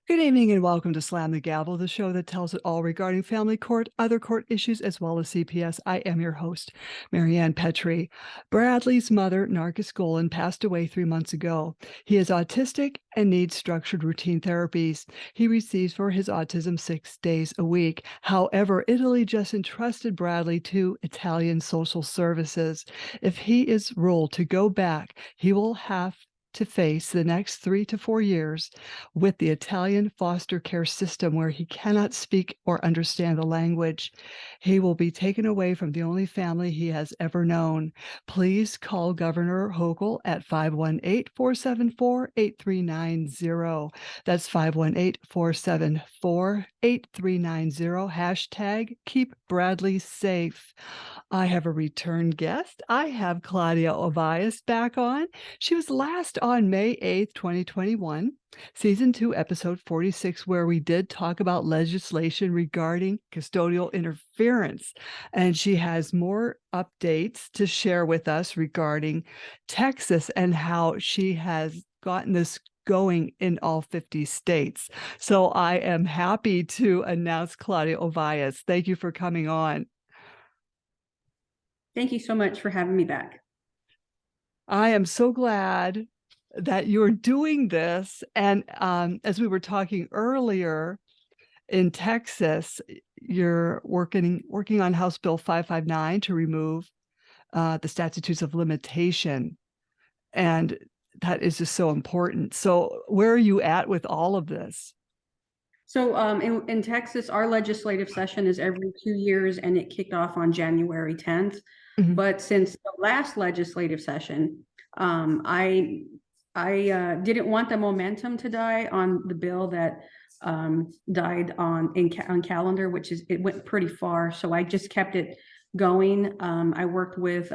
Good evening and welcome to Slam the Gavel, the show that tells it all regarding family court, other court issues, as well as CPS. I am your host, Marianne Petrie. Bradley's mother, Nargis Golan, passed away 3 months ago. He is autistic and needs structured routine therapies. He receives for his autism 6 days a week. However, Italy just entrusted Bradley to Italian social services. If he is ruled to go back, he will have to face the next 3 to 4 years with the Italian foster care system where he cannot speak or understand the language. He will be taken away from the only family he has ever known. Please call Governor Hochul at 518-474-8390. That's 518-474-8390. Hashtag keep Bradley safe. I have a return guest. I have Claudia Ovalles back on. She was last on May 8th, 2021, Season 2, Episode 46, where we did talk about legislation regarding custodial interference. And she has more updates to share with us regarding Texas and how she has gotten this going in all 50 states. So I am happy to announce Claudia Ovalles. Thank you for coming on. Thank you so much for having me back. I am so glad that you're doing this. And as we were talking earlier, in Texas, you're working on House Bill 559 to remove the statutes of limitation. And that is just so important. So where are you at with all of this? So in Texas, our legislative session is every 2 years, and it kicked off on January 10th. Mhm. But since the last legislative session, I didn't want the momentum to die on the bill that died on calendar, which is, it went pretty far. So I just kept it going. I worked with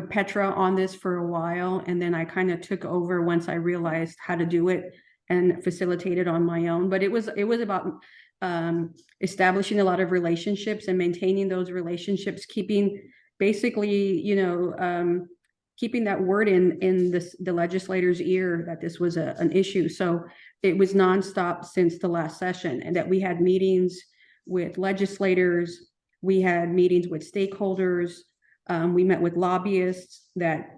Petra on this for a while, and then I kind of took over once I realized how to do it and facilitated on my own. But it was about establishing a lot of relationships and maintaining those relationships, keeping basically, keeping that word in the legislator's ear that this was an issue. So it was nonstop since the last session, and that we had meetings with legislators, we had meetings with stakeholders, we met with lobbyists that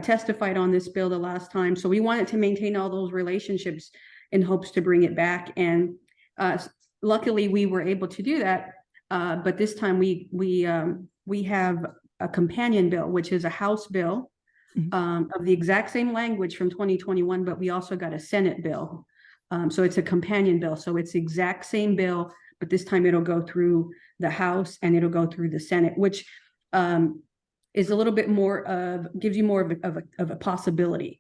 testified on this bill the last time. So we wanted to maintain all those relationships in hopes to bring it back. And luckily we were able to do that. But this time we have a companion bill, which is a House bill of the exact same language from 2021, but we also got a Senate bill. So it's a companion bill. So it's the exact same bill, but this time it'll go through the House and it'll go through the Senate, which is a little bit more gives you more of a possibility.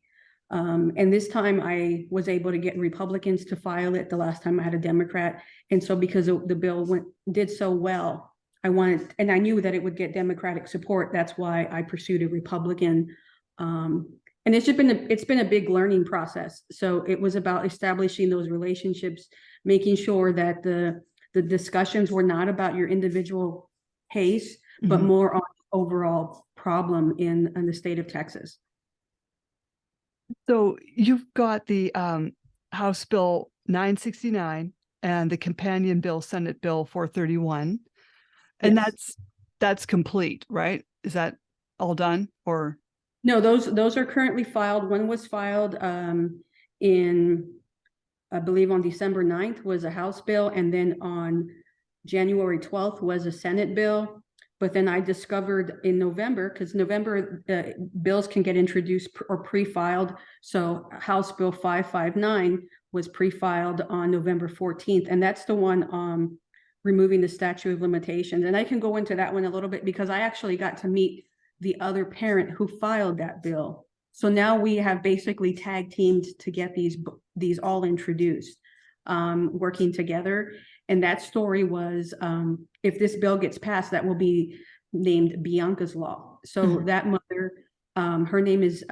And this time I was able to get Republicans to file it. The last time I had a Democrat. And so because the bill did so well, and I knew that it would get Democratic support. That's why I pursued a Republican. And it's been a big learning process. So it was about establishing those relationships, making sure that the discussions were not about your individual case, but more on the overall problem in the state of Texas. So you've got the House Bill 969 and the companion bill, Senate Bill 431. And yes. that's complete, right? Is that all done? Or no, those are currently filed. One was filed in, I believe on December 9th was a House bill, and then on January 12th was a Senate bill. But then I discovered in November, because November bills can get introduced or pre-filed. So House Bill 559 was pre-filed on November 14th. And that's the one removing the statute of limitations. And I can go into that one a little bit because I actually got to meet the other parent who filed that bill. So now we have basically tag teamed to get these all introduced, working together. And that story was, if this bill gets passed, that will be named Bianca's Law. So that mother, her name is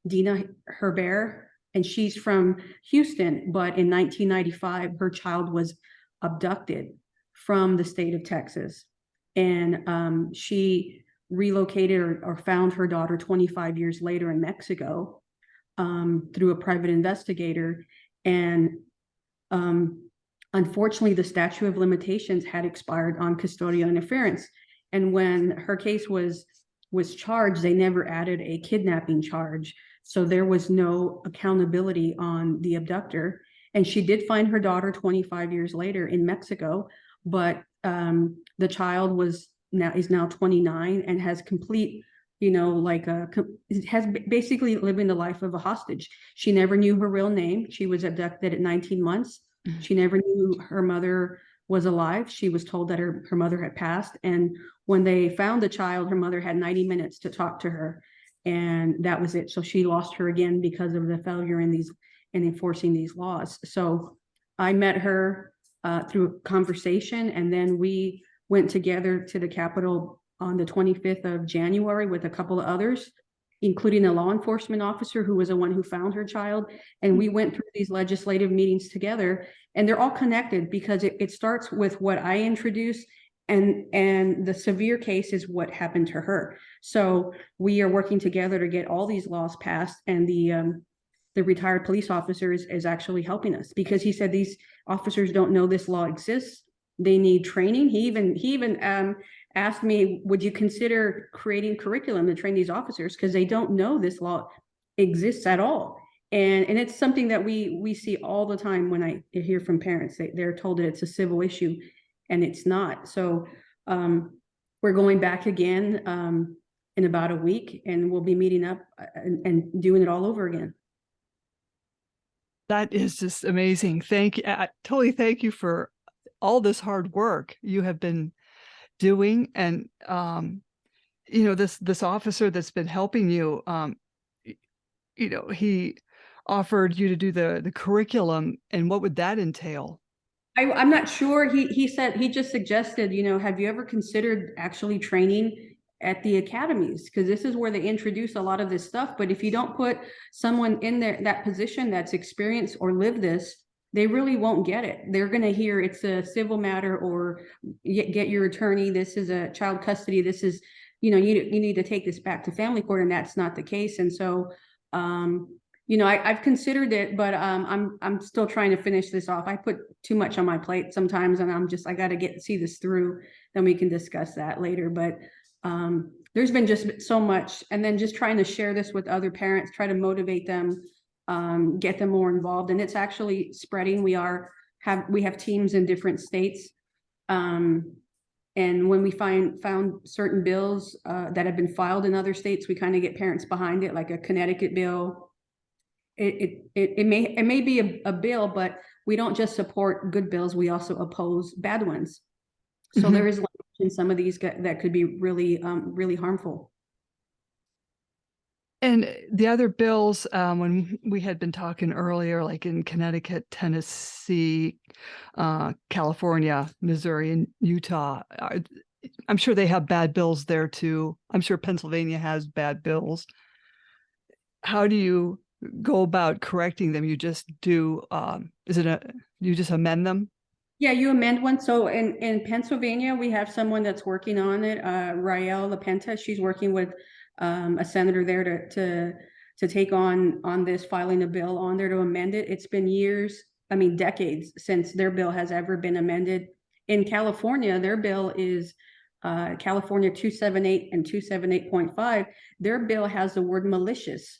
Dina Herbert, and she's from Houston. But in 1995, her child was abducted from the state of Texas. And she relocated or found her daughter 25 years later in Mexico through a private investigator. And unfortunately, the statute of limitations had expired on custodial interference. And when her case was charged, they never added a kidnapping charge. So there was no accountability on the abductor. And she did find her daughter 25 years later in Mexico, but the child is now 29 and has complete, has basically living the life of a hostage. She never knew her real name. She was abducted at 19 months. She never knew her mother was alive. She was told that her mother had passed. And when they found the child, her mother had 90 minutes to talk to her. And that was it. So she lost her again because of the failure in enforcing these laws. So I met her through a conversation, and then we went together to the Capitol on the 25th of January with a couple of others, including a law enforcement officer who was the one who found her child. And we went through these legislative meetings together, and they're all connected because it starts with what I introduced, and the severe case is what happened to her. So we are working together to get all these laws passed, and the retired police officer is actually helping us, because he said these officers don't know this law exists. They need training. He even asked me, would you consider creating curriculum to train these officers, because they don't know this law exists at all. And it's something that we see all the time when I hear from parents. They're told that it's a civil issue, and it's not. So we're going back again in about a week, and we'll be meeting up and doing it all over again. That is just amazing. Thank you. Totally thank you for all this hard work you have been doing. And, this officer that's been helping you, he offered you to do the curriculum, and what would that entail? I'm not sure. He said, he just suggested, have you ever considered actually training at the academies? Because this is where they introduce a lot of this stuff. But if you don't put someone in that position that's experienced or lived this, they really won't get it. They're going to hear it's a civil matter, or get your attorney. This is a child custody. This is, you need to take this back to family court, and that's not the case. And so, I've considered it, but I'm still trying to finish this off. I put too much on my plate sometimes, and I got to see this through. Then we can discuss that later. But there's been just so much, and then just trying to share this with other parents, try to motivate them, get them more involved, and it's actually spreading. We have teams in different states, and when we found certain bills that have been filed in other states, we kind of get parents behind it, like a Connecticut bill. It may be a bill, but we don't just support good bills, we also oppose bad ones. So there is language in some of these that could be really really harmful. And the other bills, when we had been talking earlier, like in Connecticut, Tennessee, California, Missouri, and Utah, I'm sure they have bad bills there too. I'm sure Pennsylvania has bad bills. How do you go about correcting them? You just do, you just amend them? Yeah, you amend one. So in Pennsylvania, we have someone that's working on it, Rael LaPenta. She's working with a senator there to take on this, filing a bill on there to amend it. It's been years, decades since their bill has ever been amended. In California, their bill is California 278 and 278.5. Their bill has the word malicious.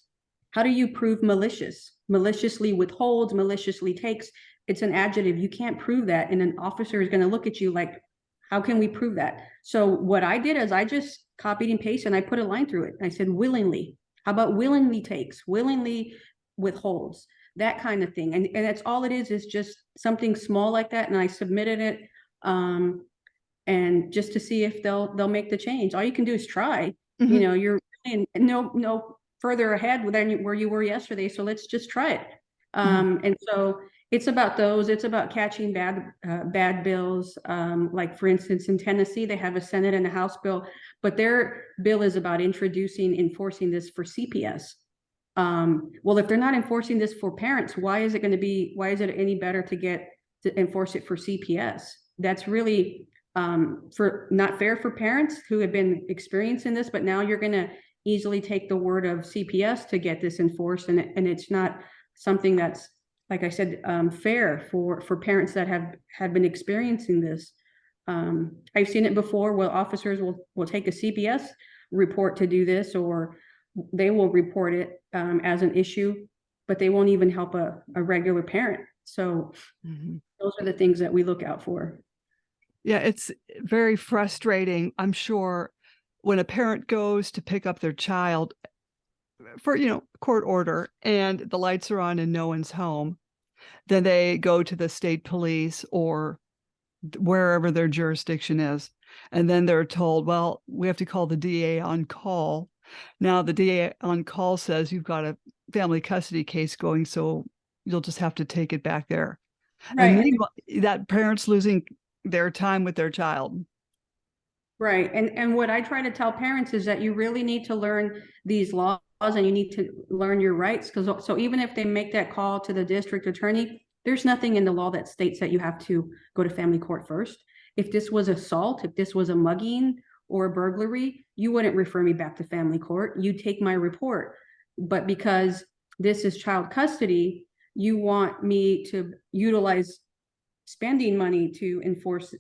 How do you prove malicious? Maliciously withholds, maliciously takes. It's an adjective. You can't prove that. And an officer is going to look at you like, how can we prove that? So what I did is I just copied and pasted, and I put a line through it. I said, willingly. How about willingly takes, willingly withholds, that kind of thing. And that's all it is just something small like that. And I submitted it and just to see if they'll make the change. All you can do is try. You're no further ahead than where you were yesterday. So let's just try it. And so it's about those. It's about catching bad bills. Like for instance, in Tennessee, they have a Senate and a House bill, but their bill is about enforcing this for CPS. Well, if they're not enforcing this for parents, why is it any better to enforce it for CPS? That's really not fair for parents who have been experiencing this, but now you're going to easily take the word of CPS to get this enforced, and it's not something that's like I said, fair for parents that have been experiencing this. I've seen it before where officers will take a CPS report to do this, or they will report it as an issue, but they won't even help a regular parent. So those are the things that we look out for. Yeah, it's very frustrating, I'm sure, when a parent goes to pick up their child for, court order, and the lights are on and no one's home. Then they go to the state police or wherever their jurisdiction is. And then they're told, well, we have to call the DA on call. Now the DA on call says you've got a family custody case going, so you'll just have to take it back there. Right. And that parent's losing their time with their child. Right. And what I try to tell parents is that you really need to learn these laws and you need to learn your rights. Because so even if they make that call to the district attorney, there's nothing in the law that states that you have to go to family court first. If this was assault, if this was a mugging or a burglary, you wouldn't refer me back to family court. You'd take my report. But because this is child custody, you want me to utilize spending money to enforce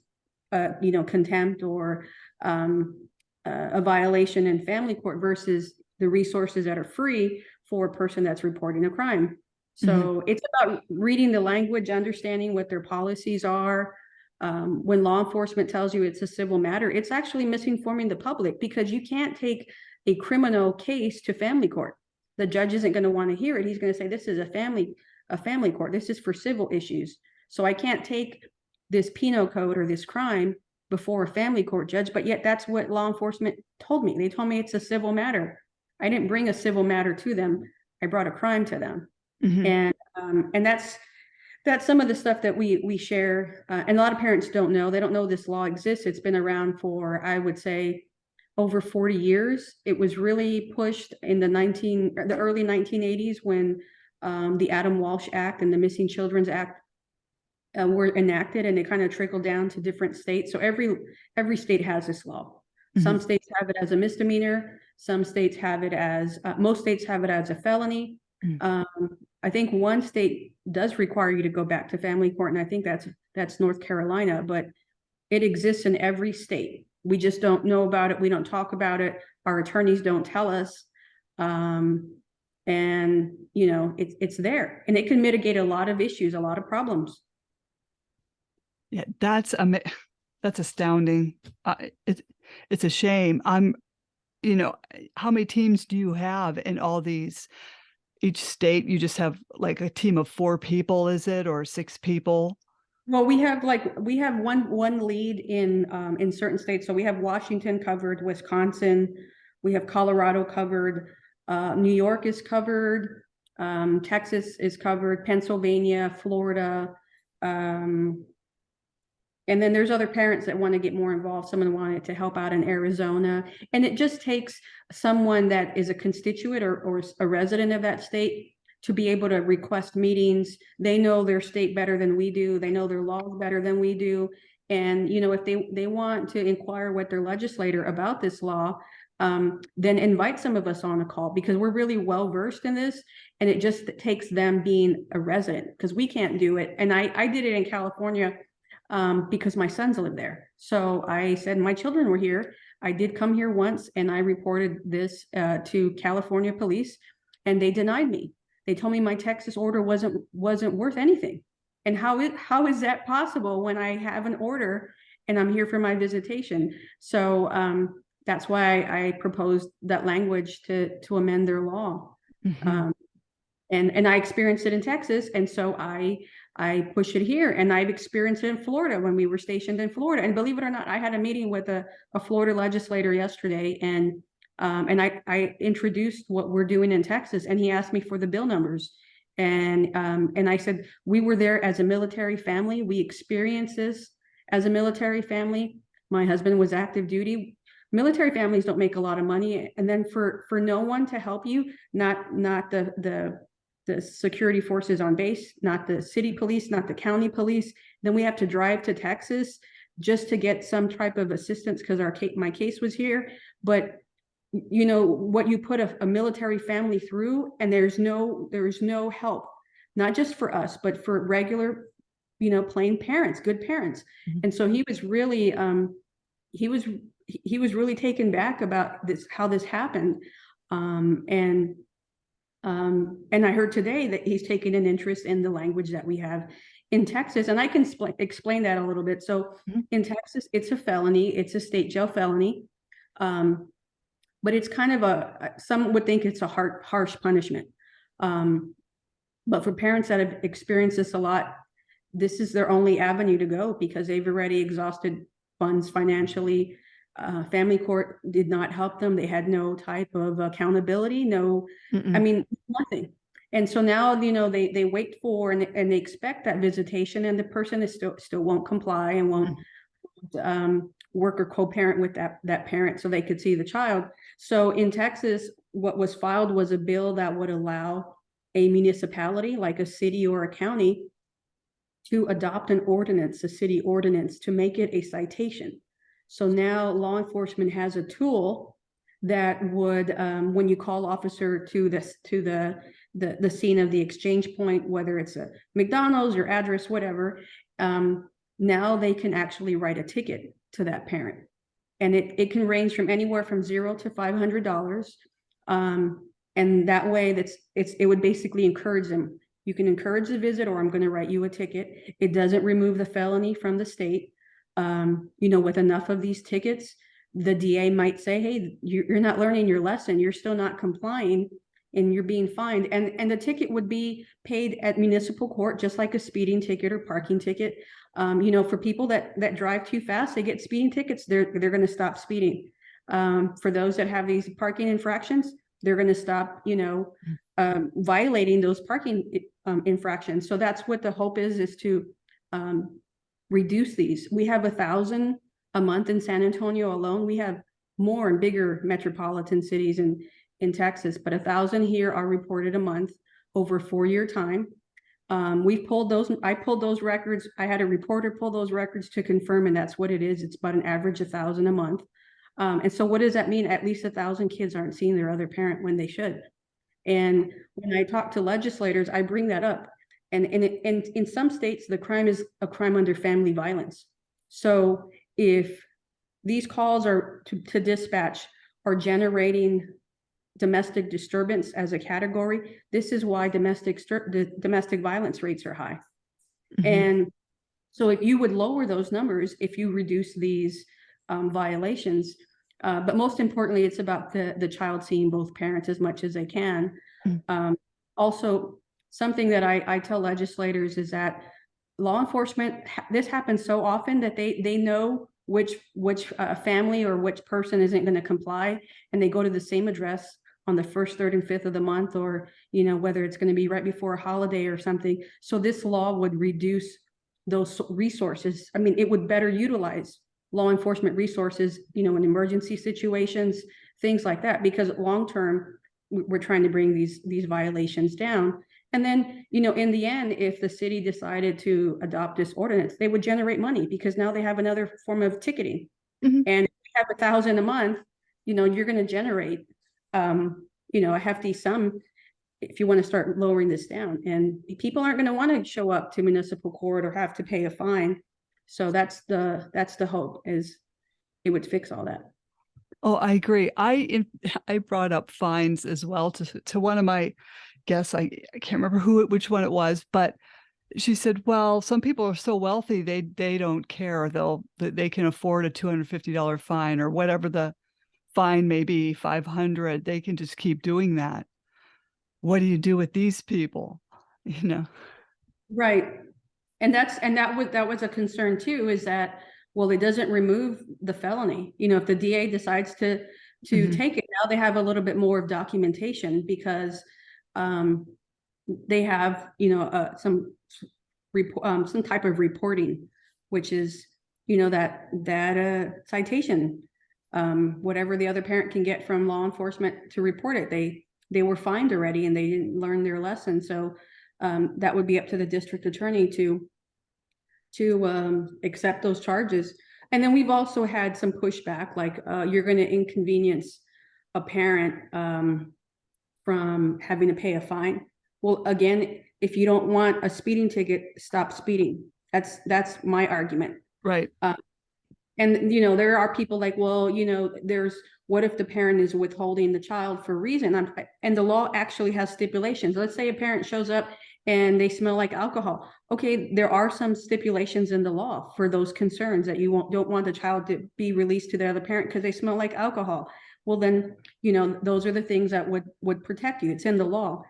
contempt or a violation in family court versus the resources that are free for a person that's reporting a crime. So it's about reading the language, understanding what their policies are. When law enforcement tells you it's a civil matter, it's actually misinforming the public, because you can't take a criminal case to family court. The judge isn't going to want to hear it. He's going to say, this is a family court. This is for civil issues. So I can't take this penal code or this crime before a family court judge, but yet that's what law enforcement told me. They told me it's a civil matter. I didn't bring a civil matter to them. I brought a crime to them. And that's some of the stuff that we share. And a lot of parents don't know. They don't know this law exists. It's been around for, I would say, over 40 years. It was really pushed in the early 1980s when the Adam Walsh Act and the Missing Children's Act were enacted, and it kind of trickled down to different states. So every state has this law. Some states have it as a misdemeanor. Some states have it as, most states have it as a felony. I think one state does require you to go back to family court, and I think that's North Carolina, but it exists in every state. We just don't know about it. We don't talk about it. Our attorneys don't tell us. And it's there, and it can mitigate a lot of issues, a lot of problems. Yeah, that's astounding. It's a shame. How many teams do you have in all these? Each state, you just have like a team of 4 people, is it, or 6 people? Well, we have one lead in certain states. So we have Washington covered, Wisconsin, we have Colorado covered, New York is covered, Texas is covered, Pennsylvania, Florida, and then there's other parents that want to get more involved. Someone wanted to help out in Arizona. And it just takes someone that is a constituent or a resident of that state to be able to request meetings. They know their state better than we do. They know their laws better than we do. And, if they want to inquire with their legislator about this law, then invite some of us on a call, because we're really well versed in this. And it just takes them being a resident, because we can't do it. And I did it in California because my sons live there. So I said, my children were here. I did come here once, and I reported this to California police, and they denied me. They told me my Texas order wasn't worth anything. And how is that possible when I have an order and I'm here for my visitation? So that's why I proposed that language to amend their law. And I experienced it in Texas, and so I push it here, and I've experienced it in Florida when we were stationed in Florida. And believe it or not, I had a meeting with a Florida legislator yesterday, and I introduced what we're doing in Texas, and he asked me for the bill numbers. And I said, we were there as a military family. We experienced this as a military family. My husband was active duty. Military families don't make a lot of money. And then for no one to help you, not the security forces on base, not the city police, not the county police, then we have to drive to Texas just to get some type of assistance because my case was here. But what you put a military family through, and there's no help not just for us, but for regular, plain parents, good parents. And so he was really, he was really taken back about this, how this happened. And I heard today that he's taken an interest in the language that we have in Texas, and I can explain that a little bit. So in Texas, it's a felony, it's a state jail felony. But it's kind of some would think it's a harsh punishment. But for parents that have experienced this a lot, this is their only avenue to go, because they've already exhausted funds financially. Family court did not help them. They had no type of accountability, nothing. And so now, they wait for and they expect that visitation, and the person is still won't comply and won't work or co-parent with that parent so they could see the child. So in Texas, what was filed was a bill that would allow a municipality, like a city or a county, to adopt an ordinance, a city ordinance, to make it a citation. So now law enforcement has a tool that would, when you call officer to the scene of the exchange point, whether it's a McDonald's, your address, whatever, now they can actually write a ticket to that parent. And it can range from anywhere from $0 to $500. And that way it would basically encourage them. You can encourage the visit, or I'm going to write you a ticket. It doesn't remove the felony from the state. With enough of these tickets, the DA might say, hey, you're not learning your lesson. You're still not complying, and you're being fined. And the ticket would be paid at municipal court, just like a speeding ticket or parking ticket. For people that drive too fast, they get speeding tickets. They're going to stop speeding. For those that have these parking infractions, they're going to stop, violating those parking infractions. So that's what the hope is to reduce these. We have 1,000 a month in San Antonio alone. We have more in bigger metropolitan cities in Texas, but 1,000 here are reported a month over a 4-year time. We've pulled those. I pulled those records. I had a reporter pull those records to confirm, and that's what it is. It's about an average 1,000 a month. And so what does that mean? At least 1,000 kids aren't seeing their other parent when they should. And when I talk to legislators, I bring that up. And in some states, the crime is a crime under family violence. So if these calls are to dispatch are generating domestic disturbance as a category, this is why domestic violence rates are high. And so if you would lower those numbers, if you reduce these violations, but most importantly, it's about the child seeing both parents as much as they can. Also, something that I tell legislators is that law enforcement, this happens so often that they know which family or which person isn't going to comply, and they go to the same address on the 1st, 3rd, and 5th of the month, or whether it's going to be right before a holiday or something. So this law would reduce those resources. I mean, it would better utilize law enforcement resources, in emergency situations, things like that, because long term, we're trying to bring these violations down. And then, in the end, if the city decided to adopt this ordinance, they would generate money, because now they have another form of ticketing. And if you have 1,000 a month, you're going to generate, a hefty sum if you want to start lowering this down. And people aren't going to want to show up to municipal court or have to pay a fine. So that's the hope, is it would fix all that. Oh, I agree. I brought up fines as well to one of my guests. I can't remember which one it was, but she said, well, some people are so wealthy, they don't care. They can afford a $250 fine, or whatever the fine may be, $500. They can just keep doing that. What do you do with these people? Right. And that was a concern too, is that, well, it doesn't remove the felony. If the DA decides to take it, now they have a little bit more of documentation, because they have, some type of reporting, which is, that citation, whatever the other parent can get from law enforcement to report it. They were fined already, and they didn't learn their lesson. So that would be up to the district attorney to accept those charges. And then we've also had some pushback, like you're going to inconvenience a parent from having to pay a fine. Well, again, if you don't want a speeding ticket, stop speeding. That's my argument. Right. And, there are people like, well, what if the parent is withholding the child for a reason? And the law actually has stipulations. Let's say a parent shows up and they smell like alcohol. Okay, there are some stipulations in the law for those concerns that you don't want the child to be released to the other parent because they smell like alcohol. Well, then, those are the things that would protect you. It's in the law.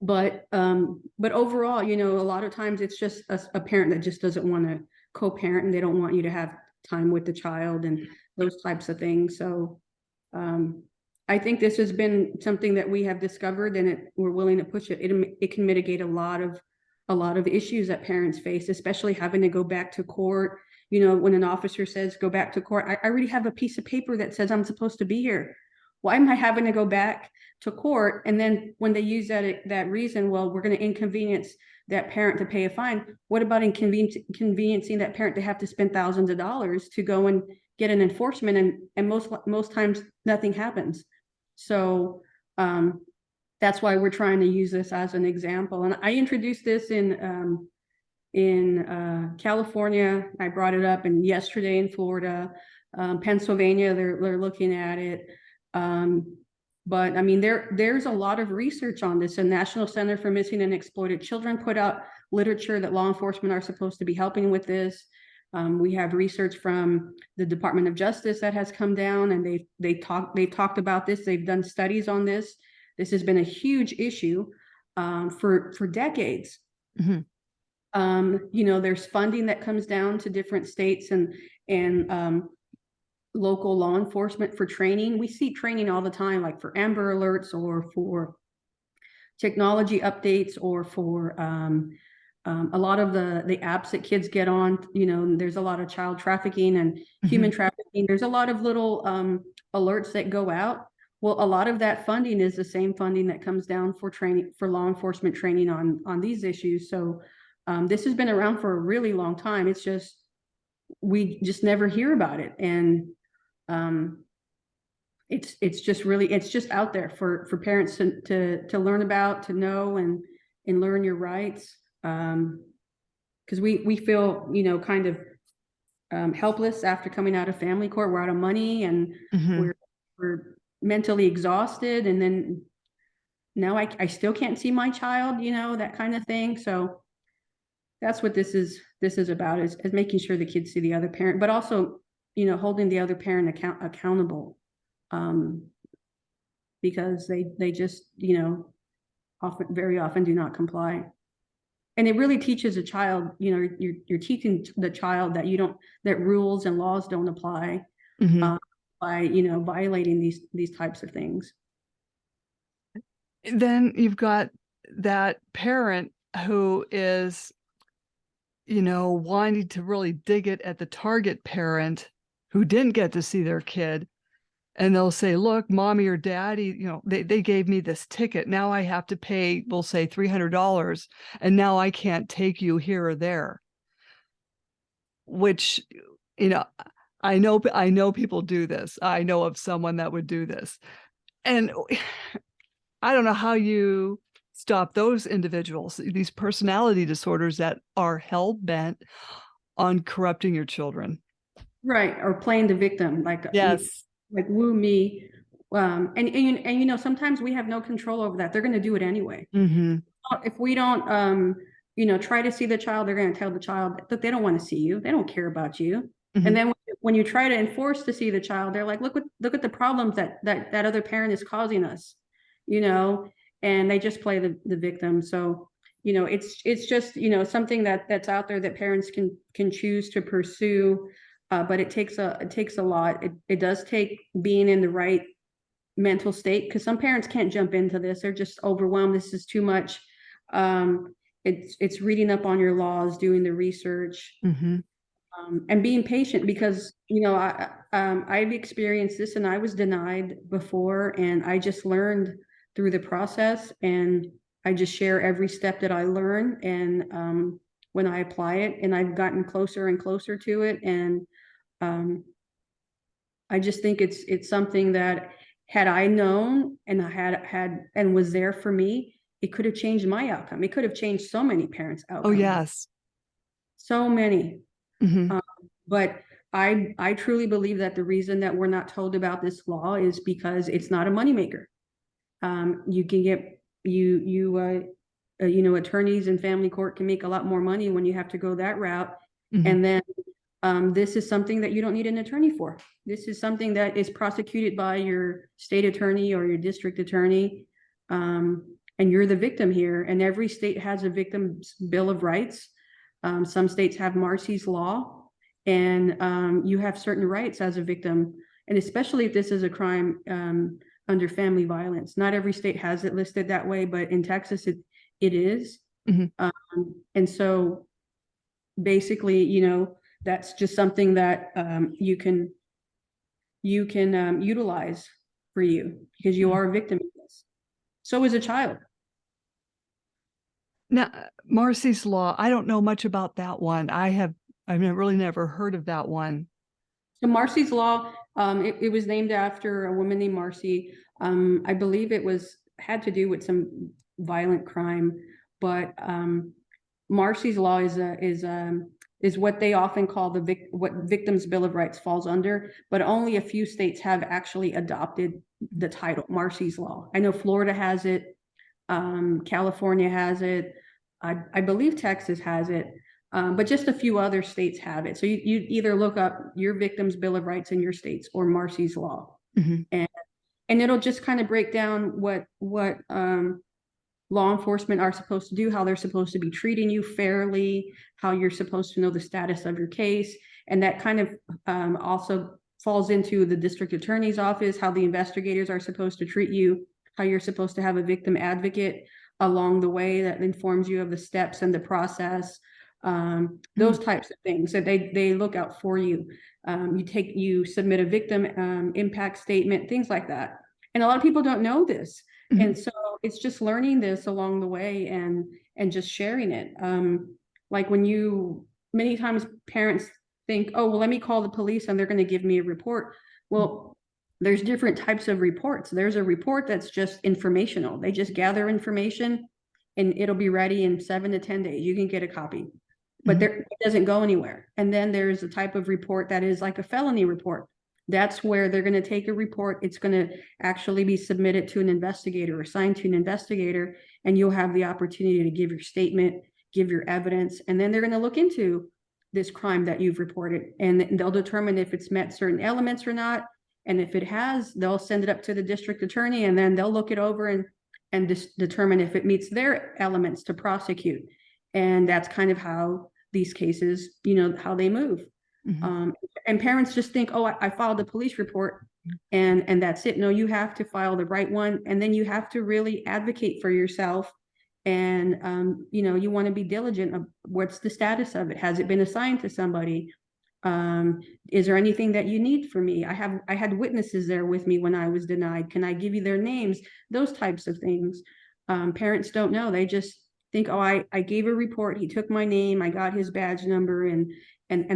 But overall, a lot of times it's just a parent that just doesn't want to co-parent, and they don't want you to have time with the child and those types of things. So I think this has been something that we have discovered, and we're willing to push it. It can mitigate a lot of issues that parents face, especially having to go back to court. When an officer says go back to court, I already have a piece of paper that says I'm supposed to be here. Why am I having to go back to court? And then when they use that reason, well, we're going to inconvenience that parent to pay a fine. What about inconveniencing that parent to have to spend thousands of dollars to go and get an enforcement? And most times nothing happens. So that's why we're trying to use this as an example. And I introduced this in California. I brought it up yesterday in Florida, Pennsylvania. They're looking at it. But I mean, there's a lot of research on this. The National Center for Missing and Exploited Children put out literature that law enforcement are supposed to be helping with this. We have research from the Department of Justice that has come down, and they talked about this. They've done studies on this. This has been a huge issue for decades. There's funding that comes down to different states and local law enforcement for training. We see training all the time, like for Amber Alerts or for technology updates or for a lot of the apps that kids get on. There's a lot of child trafficking and human trafficking. There's a lot of little alerts that go out. Well, a lot of that funding is the same funding that comes down for training, for law enforcement training on these issues. So this has been around for a really long time. It's just, we just never hear about it. And it's just out there for parents to learn about, to know, and learn your rights. Because we feel, kind of helpless after coming out of family court. We're out of money, and we're mentally exhausted. And then now I still can't see my child, that kind of thing. So that's what this is about, is making sure the kids see the other parent, but also, holding the other parent accountable, because they just, very often do not comply. And it really teaches a child, you're teaching the child that rules and laws don't apply by, violating these types of things. Then you've got that parent who is, wanting to really dig it at the target parent who didn't get to see their kid. And they'll say, look, mommy or daddy, they gave me this ticket. Now I have to pay, we'll say $300. And now I can't take you here or there. Which, I know people do this. I know of someone that would do this. And I don't know how you stop those individuals, these personality disorders that are hell-bent on corrupting your children. Right. Or playing the victim, like, yes, like woo me. And sometimes we have no control over that. They're going to do it anyway. If we don't, try to see the child, they're going to tell the child that they don't want to see you. They don't care about you. And then when you try to enforce to see the child, they're like, look at the problems that other parent is causing us, and they just play the victim. So, it's just, something that's out there that parents can choose to pursue. But it takes a lot. It does take being in the right mental state, because some parents can't jump into this. They're just overwhelmed. This is too much. It's reading up on your laws, doing the research, and being patient, because, I've experienced this, and I was denied before, and I just learned through the process, and I just share every step that I learn. And when I apply it, and I've gotten closer and closer to it. And I just think it's something that, had I known, and I had and was there for me, it could have changed my outcome. It could have changed so many parents' outcomes. Oh, yes. So many. Mhm. But I truly believe that the reason that we're not told about this law is because it's not a moneymaker. You can get attorneys in family court can make a lot more money when you have to go that route. Mhm. And then this is something that you don't need an attorney for. This is something that is prosecuted by your state attorney or your district attorney. And you're the victim here. And every state has a victim's bill of rights. Some states have Marcy's law, and you have certain rights as a victim. And especially if this is a crime under family violence. Not every state has it listed that way, but in Texas, it is. Mhm. And so basically, that's just something that you can utilize for you because you are a victim of this. So is a child. Now, Marcy's Law, I don't know much about that one. I've really never heard of that one. So Marcy's Law, it was named after a woman named Marcy. I believe it had to do with some violent crime, but Marcy's Law is what they often call what Victims' Bill of Rights falls under, but only a few states have actually adopted the title Marcy's Law. I know Florida has it, California has it, I believe Texas has it, but just a few other states have it. So you either look up your Victims' Bill of Rights in your states or Marcy's Law, and it'll just kind of break down what law enforcement are supposed to do, how they're supposed to be treating you fairly, how you're supposed to know the status of your case. And that kind of also falls into the district attorney's office, how the investigators are supposed to treat you, how you're supposed to have a victim advocate along the way that informs you of the steps and the process, those types of things that they look out for you. You submit a victim impact statement, things like that. And a lot of people don't know this. And so it's just learning this along the way and just sharing it. Like many times parents think, oh, well, let me call the police and they're going to give me a report. Well, there's different types of reports. There's a report that's just informational. They just gather information and it'll be ready in 7 to 10 days. You can get a copy, but it doesn't go anywhere. And then there's a type of report that is like a felony report. That's where they're going to take a report. It's going to actually be submitted to an investigator or assigned to an investigator, and you'll have the opportunity to give your statement, give your evidence, and then they're going to look into this crime that you've reported, and they'll determine if it's met certain elements or not. And if it has, they'll send it up to the district attorney, and then they'll look it over and determine if it meets their elements to prosecute. And that's kind of how these cases, how they move. And parents just think, oh, I filed a police report and that's it. No, you have to file the right one. And then you have to really advocate for yourself. And, you want to be diligent of what's the status of it? Has it been assigned to somebody? Is there anything that you need from me? I had witnesses there with me when I was denied. Can I give you their names? Those types of things. Parents don't know. They just think, oh, I gave a report. He took my name. I got his badge number, and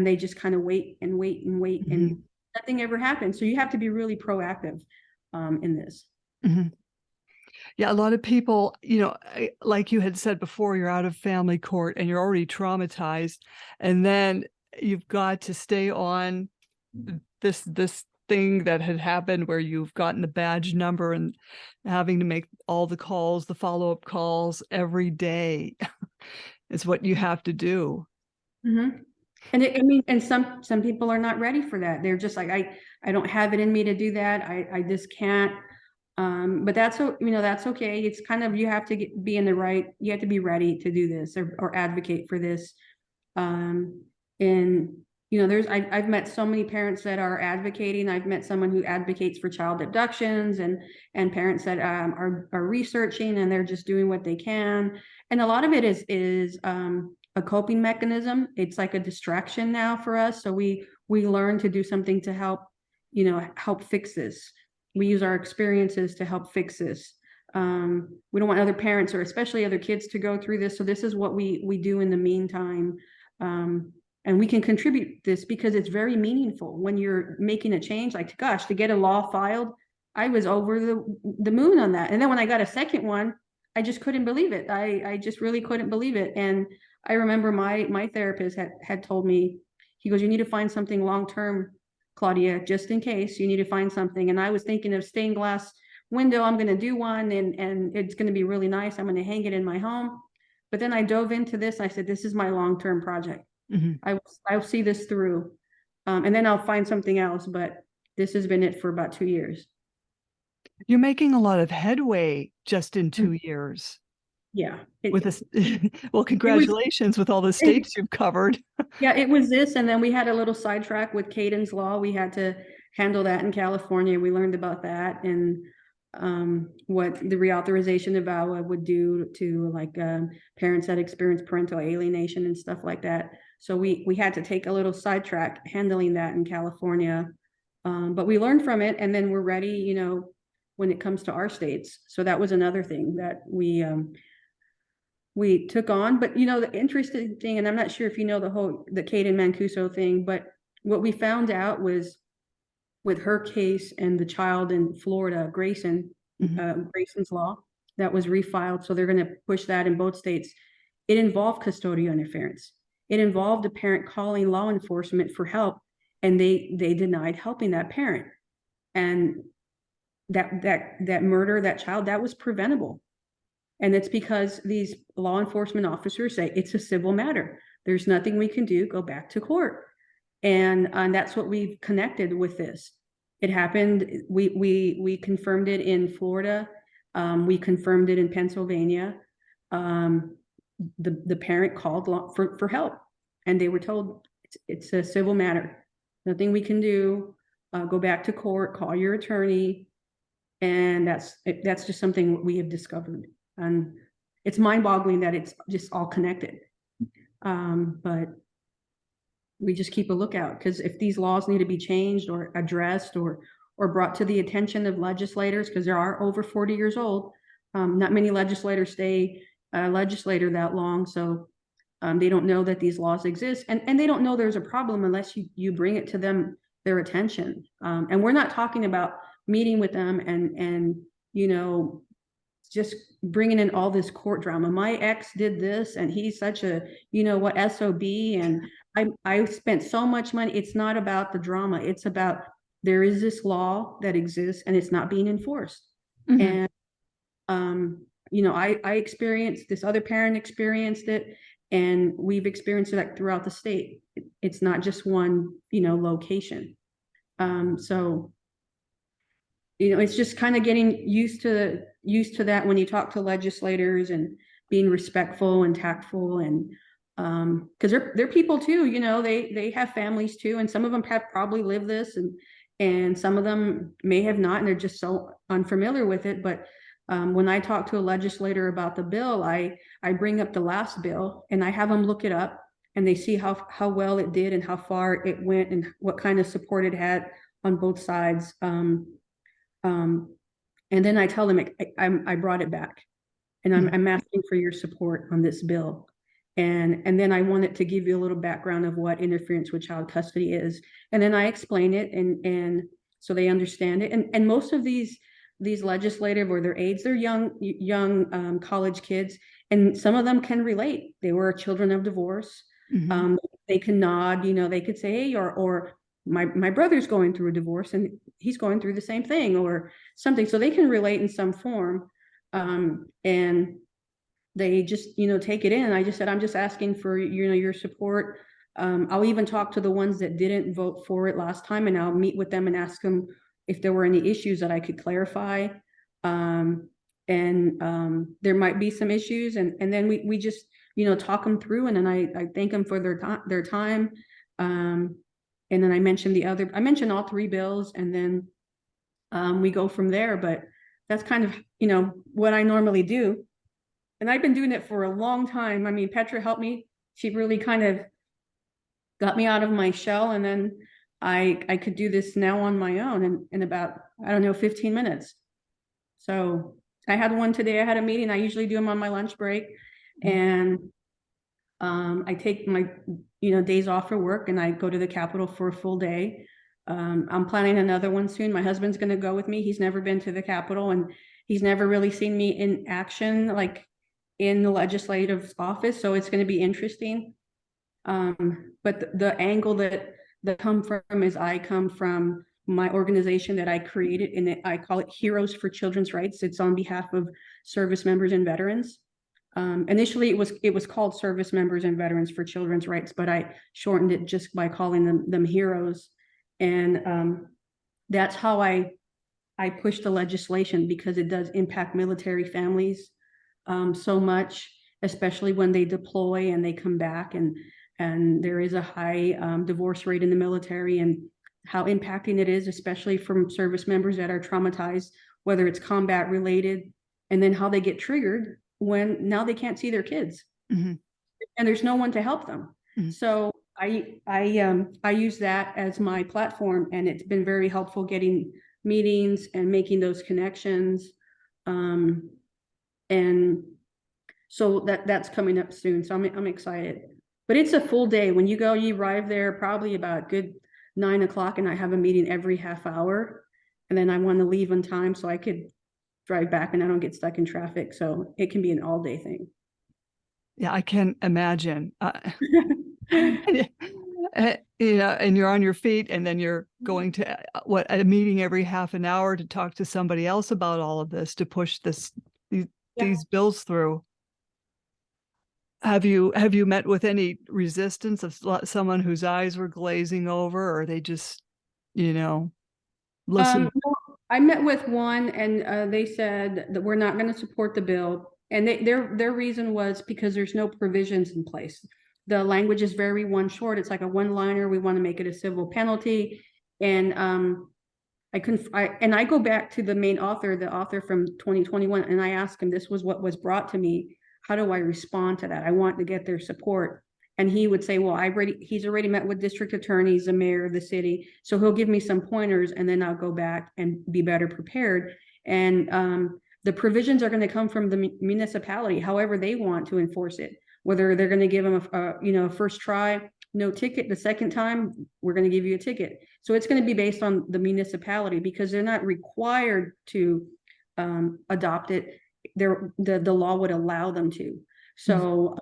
they just kind of wait and wait and wait, and nothing ever happens. So you have to be really proactive in this. Yeah, a lot of people, like you had said before, you're out of family court and you're already traumatized, and then you've got to stay on this thing that had happened where you've gotten the badge number and having to make all the calls, the follow-up calls every day is what you have to do. And some people are not ready for that. They're just like, I don't have it in me to do that. I just can't. But that's okay. It's kind of, you have to you have to be ready to do this or advocate for this. And I've met so many parents that are advocating. I've met someone who advocates for child abductions and parents that are researching, and they're just doing what they can. And a lot of it is a coping mechanism. It's like a distraction now for us. So we learn to do something to help fix this. We use our experiences to help fix this. We don't want other parents or especially other kids to go through this. So this is what we do in the meantime. And we can contribute this because it's very meaningful when you're making a change. Like, gosh, to get a law filed, I was over the moon on that. And then when I got a second one, just couldn't believe it. I just really couldn't believe it. And I remember my therapist had told me, he goes, you need to find something long-term, Claudia, just in case. You need to find something. And I was thinking of stained glass window. I'm going to do one, and it's going to be really nice. I'm going to hang it in my home. But then I dove into this. I said, this is my long-term project. I'll see this through. And then I'll find something else. But this has been it for about 2 years. You're making a lot of headway just in 2 years. Yeah. With this, well, congratulations with all the states you've covered. Yeah, it was this. And then we had a little sidetrack with Caden's Law. We had to handle that in California. We learned about that and what the reauthorization of VAWA would do to like parents that experience parental alienation and stuff like that. So we had to take a little sidetrack handling that in California. But we learned from it, and then we're ready, you know, when it comes to our states. So that was another thing that we took on. But you know, the interesting thing, and I'm not sure if you know the Caden Mancuso thing, but what we found out was with her case and the child in Florida, Grayson's law that was refiled. So they're going to push that in both states. It involved custodial interference. It involved a parent calling law enforcement for help, and they denied helping that parent. And that murder, that child, that was preventable. And it's because these law enforcement officers say it's a civil matter. There's nothing we can do, go back to court. And that's what we've connected with this. It happened, we confirmed it in Florida. We confirmed it in Pennsylvania. The parent called for help, and they were told it's a civil matter. Nothing we can do, go back to court, call your attorney. And that's just something we have discovered. And it's mind-boggling that it's just all connected. But we just keep a lookout, because if these laws need to be changed or addressed or brought to the attention of legislators, because there are over 40 years old, not many legislators stay a legislator that long, so they don't know that these laws exist, and they don't know there's a problem unless you bring it to their attention. And we're not talking about meeting with them and you know, just bringing in all this court drama. My ex did this, and he's such a, you know what, SOB, and I spent so much money. It's not about the drama. It's about, there is this law that exists and it's not being enforced. And you know, I experienced, this other parent experienced it, and we've experienced it throughout the state. It's not just one, you know, location. So you know, it's just kind of getting used to that when you talk to legislators, and being respectful and tactful, and because they're people too, you know, they have families too, and some of them have probably lived this, and some of them may have not, and they're just so unfamiliar with it. But when I talk to a legislator about the bill, I bring up the last bill, and I have them look it up, and they see how well it did and how far it went and what kind of support it had on both sides. And then I tell them I brought it back, and I'm asking for your support on this bill. And then I wanted to give you a little background of what interference with child custody is. And then I explain it, and so they understand it. And most of these legislative or their aides, they're young college kids, and some of them can relate. They were children of divorce. They can nod, you know, they could say, hey, or my brother's going through a divorce and he's going through the same thing or something. So they can relate in some form. And they just, you know, take it in. I just said, I'm just asking for, you know, your support. I'll even talk to the ones that didn't vote for it last time, and I'll meet with them and ask them if there were any issues that I could clarify. There might be some issues, and then we just, you know, talk them through, and then I thank them for their time. And then I mentioned all three bills, and then we go from there. But that's kind of, you know, what I normally do. And I've been doing it for a long time. I mean, Petra helped me. She really kind of got me out of my shell. And then I could do this now on my own in about, I don't know, 15 minutes. So I had one today. I had a meeting. I usually do them on my lunch break. And I take my, you know, days off for work, and I go to the Capitol for a full day. I'm planning another one soon. My husband's going to go with me. He's never been to the Capitol, and He's never really seen me in action, like in the legislative office. So it's going to be interesting. But the angle that come from is I come from my organization that I created, and I call it Heroes for Children's Rights. It's on behalf of service members and veterans. Initially, it was called Service Members and Veterans for Children's Rights, but I shortened it just by calling them heroes. And that's how I push the legislation, because it does impact military families so much, especially when they deploy and they come back, and there is a high divorce rate in the military, and how impacting it is, especially from service members that are traumatized, whether it's combat related, and then how they get triggered when now they can't see their kids, and there's no one to help them. So I use that as my platform, and it's been very helpful getting meetings and making those connections. And so that's coming up soon. So I'm excited. But it's a full day. When you go, you arrive there probably about good 9 o'clock, and I have a meeting every half hour. And then I want to leave on time so I could drive back and I don't get stuck in traffic. So it can be an all-day thing. Yeah, I can imagine. You know, and you're on your feet, and then you're going to a meeting every half an hour to talk to somebody else about all of this, to push these bills through. Have you met with any resistance of someone whose eyes were glazing over, or they just, you know, listen? No, I met with one, and they said that we're not going to support the bill, and their reason was because there's no provisions in place. The language is very one short. It's like a one-liner. We want to make it a civil penalty, and I go back to the main author, the author from 2021, and I asked him, this was what was brought to me. How do I respond to that? I want to get their support. And he would say, well, he's already met with district attorneys, the mayor of the city. So he'll give me some pointers, and then I'll go back and be better prepared. And the provisions are going to come from the municipality, however they want to enforce it. Whether they're going to give them a first try, no ticket. The second time, we're going to give you a ticket. So it's going to be based on the municipality, because they're not required to adopt it. The law would allow them to. So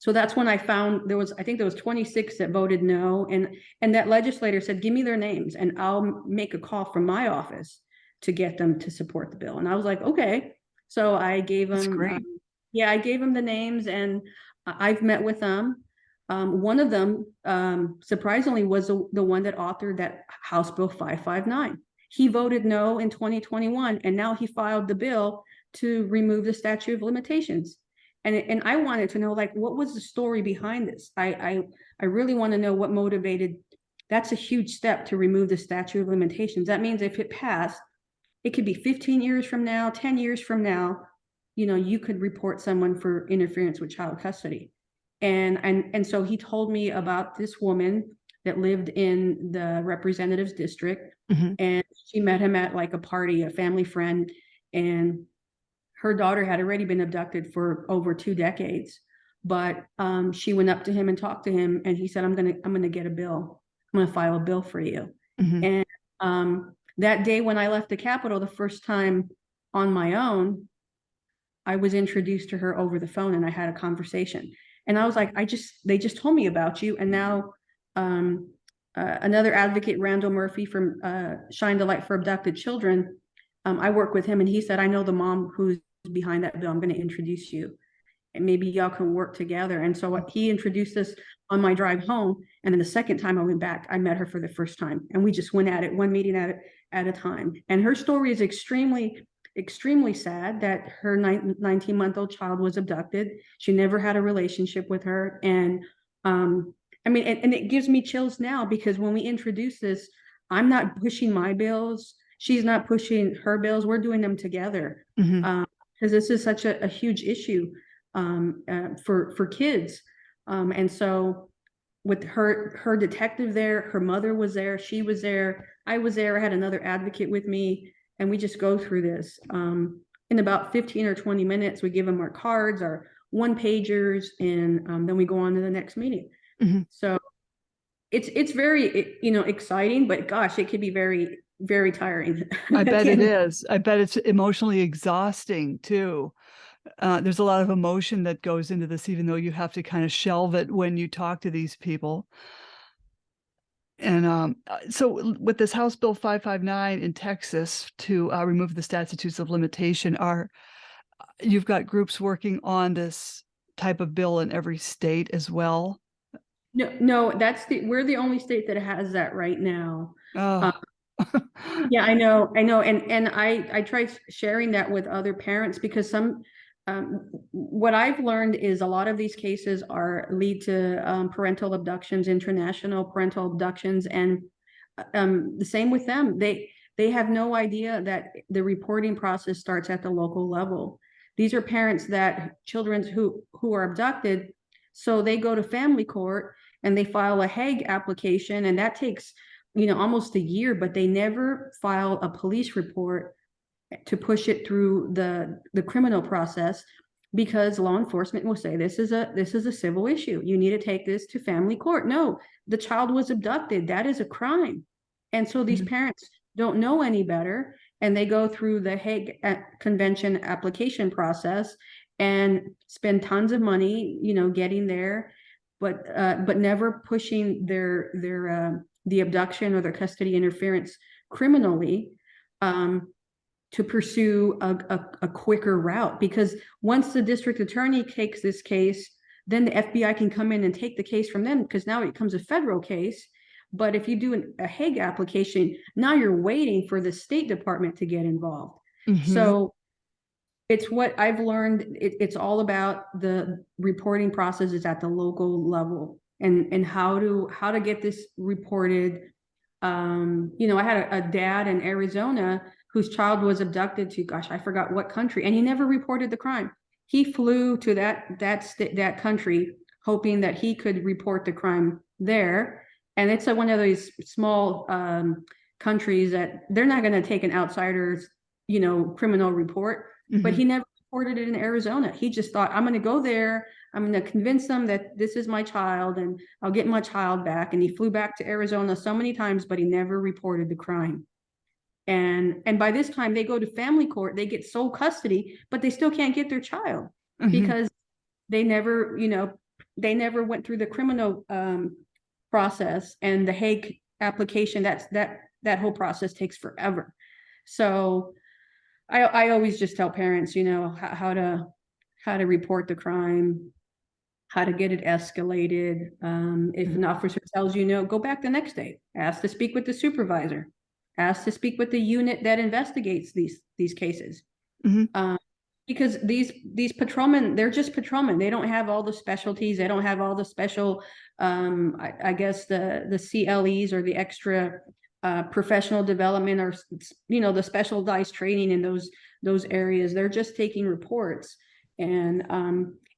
so that's when I found I think there was 26 that voted no, and that legislator said, give me their names and I'll make a call from my office to get them to support the bill. And I was like, okay. So I gave them I gave them the names, and I've met with them. One of them surprisingly was the one that authored that House Bill 559. He voted no in 2021, and now he filed the bill to remove the statute of limitations. And I wanted to know, like, what was the story behind this? I really want to know what motivated. That's a huge step to remove the statute of limitations. That means if it passed, it could be 15 years from now, 10 years from now, you could report someone for interference with child custody. And so he told me about this woman that lived in the representative's district, and she met him at like a party, a family friend, and her daughter had already been abducted for over 2 decades. But she went up to him and talked to him, and he said, I'm gonna get a bill. I'm gonna file a bill for you. And that day when I left the Capitol, the first time on my own, I was introduced to her over the phone, and I had a conversation. And I was like, they just told me about you. And now another advocate, Randall Murphy from Shine the Light for Abducted Children, I work with him, and he said, I know the mom who's behind that bill. I'm going to introduce you, and maybe y'all can work together. And so he introduced us on my drive home. And then the second time I went back, I met her for the first time, and we just went at it, one meeting at a time. And her story is extremely sad, that her 19-month-old child was abducted. She never had a relationship with her. And I mean, and it gives me chills now, because when we introduce this, I'm not pushing my bills. She's not pushing her bills. We're doing them together. Because this is such a huge issue for kids. And so with her detective there, her mother was there, she was there, I was there, I had another advocate with me, and we just go through this. In about 15 or 20 minutes, we give them our cards, our one-pagers, and then we go on to the next meeting. So it's very exciting, but gosh, it could be very very tiring. I bet it is. I bet it's emotionally exhausting too. There's a lot of emotion that goes into this, even though you have to kind of shelve it when you talk to these people. And so with this House Bill 559 in Texas to remove the statutes of limitation, you've got groups working on this type of bill in every state as well? No, we're the only state that has that right now. Oh. Yeah, I know. And I try sharing that with other parents because what I've learned is a lot of these cases lead to parental abductions, international parental abductions, and the same with them. They have no idea that the reporting process starts at the local level. These are parents that children who are abducted, so they go to family court and they file a Hague application, and that takes almost a year, but they never file a police report to push it through the criminal process, because law enforcement will say this is a civil issue. You need to take this to family court. No, the child was abducted. That is a crime. And so these parents don't know any better, and they go through the Hague Convention application process and spend tons of money, getting there, but never pushing the abduction or their custody interference criminally, to pursue a quicker route. Because once the district attorney takes this case, then the FBI can come in and take the case from them, because now it becomes a federal case. But if you do a Hague application, now you're waiting for the State Department to get involved. So it's what I've learned. It's all about the reporting processes at the local level, and how to get this reported. I had a dad in Arizona whose child was abducted to, gosh, I forgot what country, and he never reported the crime. He flew to that country hoping that he could report the crime there. And it's one of those small countries that they're not going to take an outsider's, criminal report. But he never reported it in Arizona. He just thought, I'm going to go there. I'm going to convince them that this is my child and I'll get my child back. And he flew back to Arizona so many times, but he never reported the crime. And by this time they go to family court, they get sole custody, but they still can't get their child because they never went through the criminal process, and the Hague application, that whole process takes forever. So I always just tell parents, how to report the crime, how to get it escalated. If an officer tells you, go back the next day, ask to speak with the supervisor, ask to speak with the unit that investigates these cases. Because these patrolmen, they're just patrolmen. They don't have all the specialties. They don't have all the special, I guess the CLEs or the extra professional development, or the specialized training in those areas. They're just taking reports, and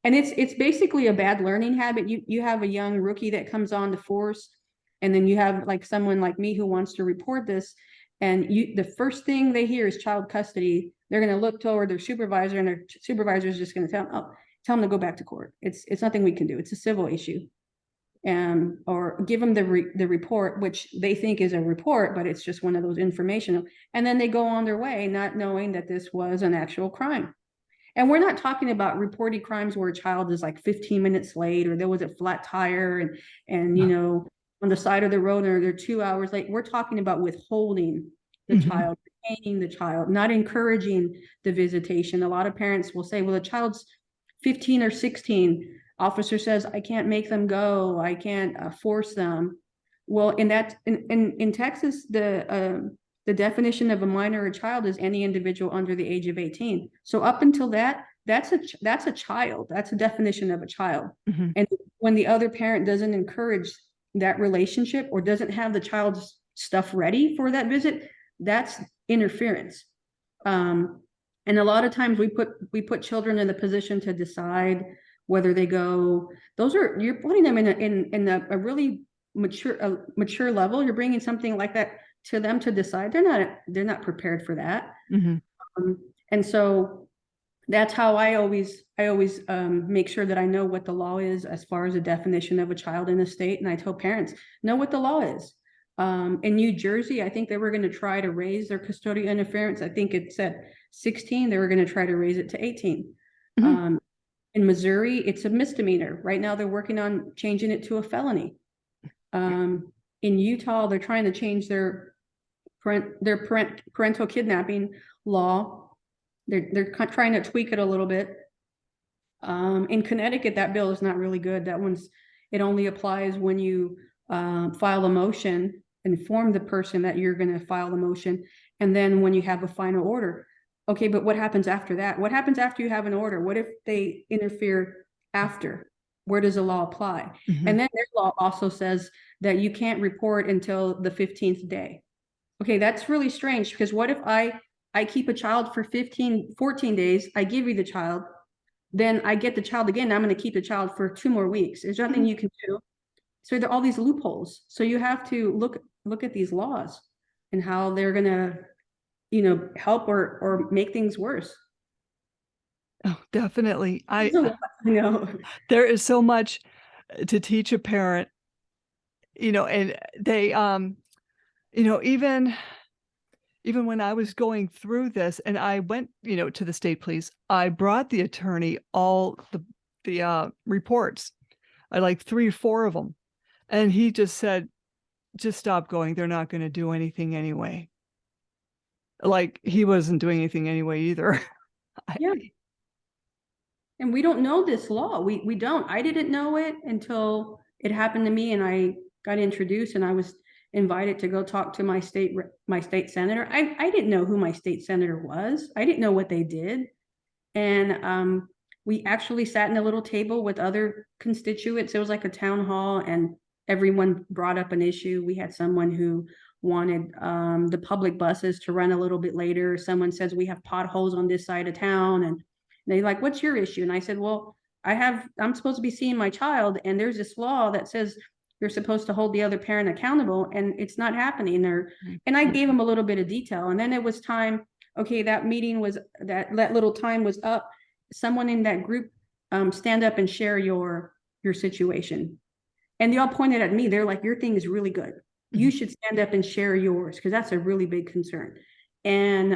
it's basically a bad learning habit. You have a young rookie that comes on the force, and then you have like someone like me who wants to report this, and the first thing they hear is child custody. They're going to look toward their supervisor, and their supervisor is just going to tell them to go back to court. It's nothing we can do. It's a civil issue. Or give them the report, which they think is a report, but it's just one of those informational. And then they go on their way, not knowing that this was an actual crime. And we're not talking about reporting crimes where a child is like 15 minutes late, or there was a flat tire and on the side of the road, or they're 2 hours late. We're talking about withholding the child, detaining the child, not encouraging the visitation. A lot of parents will say, well, the child's 15 or 16. Officer says, I can't make them go. I can't force them. Well, in Texas, the definition of a minor or child is any individual under the age of 18. So up until that's a child. That's a definition of a child. And when the other parent doesn't encourage that relationship, or doesn't have the child's stuff ready for that visit, that's interference. And a lot of times we put children in the position to decide whether they go. You're putting them in a really mature level. You're bringing something like that to them to decide. They're not prepared for that. And so that's how I always make sure that I know what the law is as far as the definition of a child in the state. And I tell parents, know what the law is. In New Jersey, I think they were going to try to raise their custodial interference. I think it said 16. They were going to try to raise it to 18. Mhm. In Missouri, it's a misdemeanor. Right now, they're working on changing it to a felony. In Utah, they're trying to change their parental kidnapping law. They're trying to tweak it a little bit. In Connecticut, that bill is not really good. It only applies when you file a motion, inform the person that you're going to file the motion, and then when you have a final order. Okay, but what happens after that? What happens after you have an order? What if they interfere after? Where does the law apply? Mhm. And then their law also says that you can't report until the 15th day. Okay, that's really strange, because what if I keep a child for 14 days, I give you the child, then I get the child again, I'm going to keep the child for 2 more weeks. There's nothing you can do. So there are all these loopholes. So you have to look at these laws and how they're going to, help or make things worse. Oh, definitely. know. There is so much to teach a parent, and they, even when I was going through this and I went, to the state police, I brought the attorney all the reports. I like 3 or 4 of them. And he just said, just stop going. They're not going to do anything anyway. Like he wasn't doing anything anyway either. Yeah. And we don't know this law. We don't. I didn't know it until it happened to me, and I got introduced, and I was invited to go talk to my state senator. I didn't know who my state senator was. I didn't know what they did. And we actually sat in a little table with other constituents. It was like a town hall, and everyone brought up an issue. We had someone who wanted the public buses to run a little bit later. Someone says we have potholes on this side of town, and they're like, "What's your issue?" And I said, "Well, I'm supposed to be seeing my child, and there's this law that says you're supposed to hold the other parent accountable, and it's not happening." And I gave them a little bit of detail, and then it was time. Okay, that little time was up. Someone in that group, stand up and share your situation. And they all pointed at me. They're like, "Your thing is really good. You should stand up and share yours, because that's a really big concern." And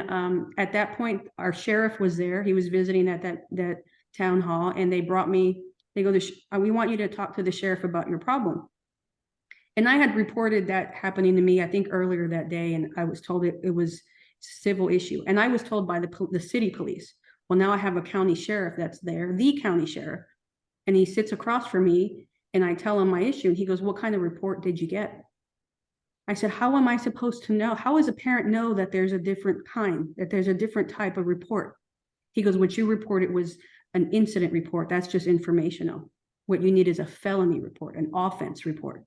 at that point, our sheriff was there. He was visiting at that town hall, and they brought me. They go, "We want you to talk to the sheriff about your problem." And I had reported that happening to me, I think, earlier that day, and I was told it was civil issue. And I was told by the city police, well, now I have a county sheriff that's there, the county sheriff, and he sits across from me, and I tell him my issue. And he goes, "What kind of report did you get?" I said, "How am I supposed to know? How does a parent know that there's a different kind, that there's a different type of report?" He goes, "What you reported was an incident report. That's just informational. What you need is a felony report, an offense report."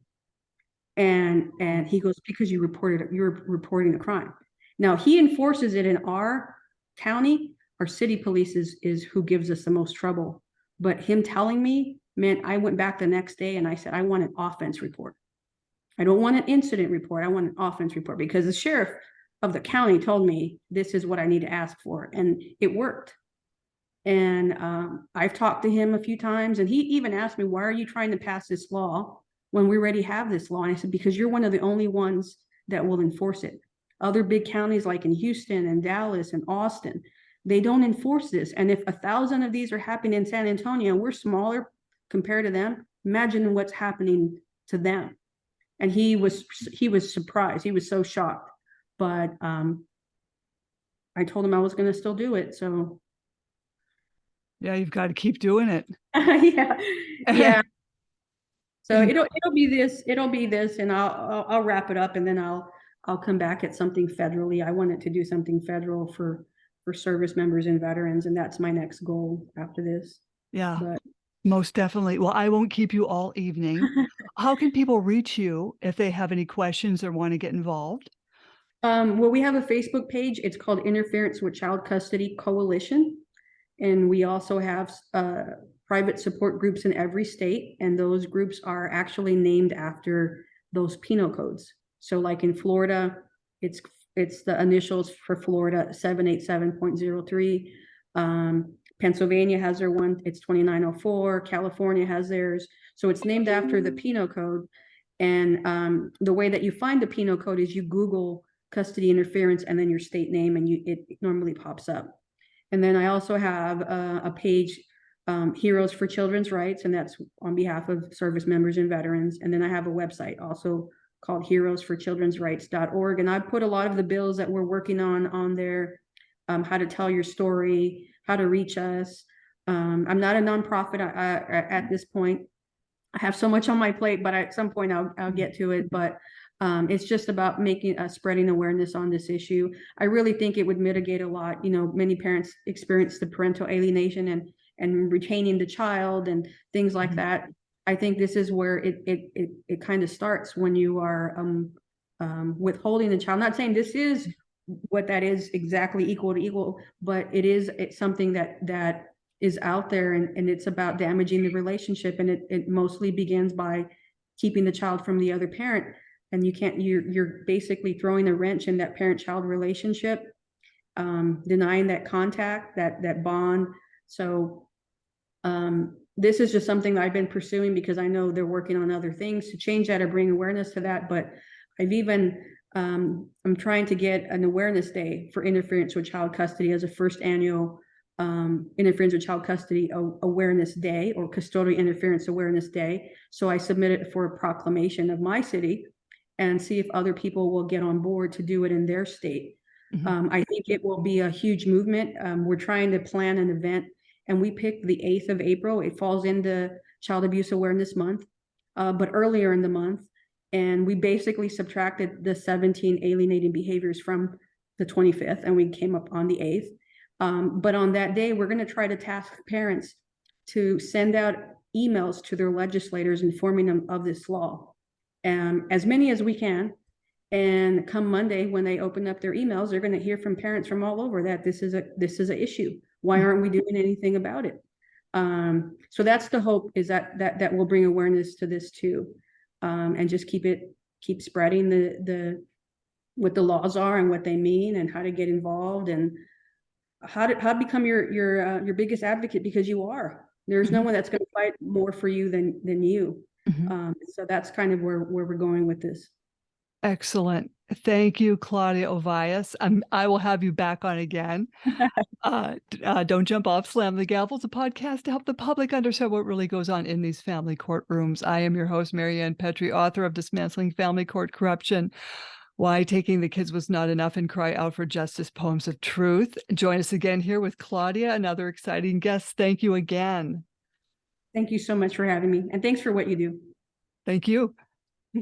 And he goes, "Because you're reporting a crime." Now he enforces it in our county. Our city police is who gives us the most trouble. But him telling me meant I went back the next day and I said, "I want an offense report. I don't want an incident report. I want an offense report," because the sheriff of the county told me this is what I need to ask for. And it worked. And I've talked to him a few times, and he even asked me, "Why are you trying to pass this law when we already have this law?" And I said, "Because you're one of the only ones that will enforce it. Other big counties like in Houston and Dallas and Austin, they don't enforce this. And if 1,000 of these are happening in San Antonio, we're smaller compared to them. Imagine what's happening to them." And he was surprised. He was so shocked. But I told him I was going to still do it. So Yeah, you've got to keep doing it. yeah. So it'll be this, and I'll wrap it up, and then I'll come back at something federally. I wanted to do something federal for service members and veterans, and that's my next goal after this. Yeah, But most definitely. Well, I won't keep you all evening. How can people reach you if they have any questions or want to get involved? Well, we have a Facebook page. It's called Interference with Child Custody Coalition. And we also have private support groups in every state. And those groups are actually named after those penal codes. So like in Florida, it's the initials for Florida, 787.03. Pennsylvania has their one, it's 2904. California has theirs. So it's named after the penal code. And the way that you find the penal code is you Google custody interference and then your state name, and it normally pops up. And then I also have a page, Heroes for Children's Rights, and that's on behalf of service members and veterans. And then I have a website also called heroesforchildrensrights.org. And I put a lot of the bills that we're working on there, how to tell your story, how to reach us. I'm not a nonprofit at this point. I have so much on my plate, but at some point I'll get to it. But it's just about spreading awareness on this issue. I really think it would mitigate a lot. You know, many parents experience the parental alienation and retaining the child and things like that. I think this is where it kind of starts when you are withholding the child. I'm not saying this is what that is exactly equal to equal, but it's something that is out there, and it's about damaging the relationship, and it mostly begins by keeping the child from the other parent. And you're basically throwing a wrench in that parent-child relationship, denying that contact, that bond. So this is just something that I've been pursuing because I know they're working on other things to change that or bring awareness to that. But I've even I'm trying to get an awareness day for interference with child custody as a first annual interference with child custody awareness day, or custodial interference awareness day. So I submitted for a proclamation of my city and see if other people will get on board to do it in their state. I think it will be a huge movement. We're trying to plan an event, and we picked the 8th of April. It falls into Child Abuse Awareness Month, but earlier in the month. And we basically subtracted the 17 alienating behaviors from the 25th, and we came up on the 8th. But on that day, we're going to try to task parents to send out emails to their legislators informing them of this law, as many as we can. And come Monday, when they open up their emails, they're going to hear from parents from all over that this is an issue. Why aren't we doing anything about it? So that's the hope, is that will bring awareness to this too, and just keep spreading what the laws are and what they mean and how to get involved and how to become your biggest advocate, because you are. There's no one that's going to fight more for you than you. So that's kind of where we're going with this. Excellent. Thank you, Claudia Ovalles. I will have you back on again. Don't jump off. Slam the Gavel is a podcast to help the public understand what really goes on in these family courtrooms. I am your host, Marianne Petrie, author of Dismantling Family Court Corruption, Why Taking the Kids Was Not Enough, and Cry Out for Justice, Poems of Truth. Join us again here with Claudia, another exciting guest. Thank you again. Thank you so much for having me. And thanks for what you do. Thank you.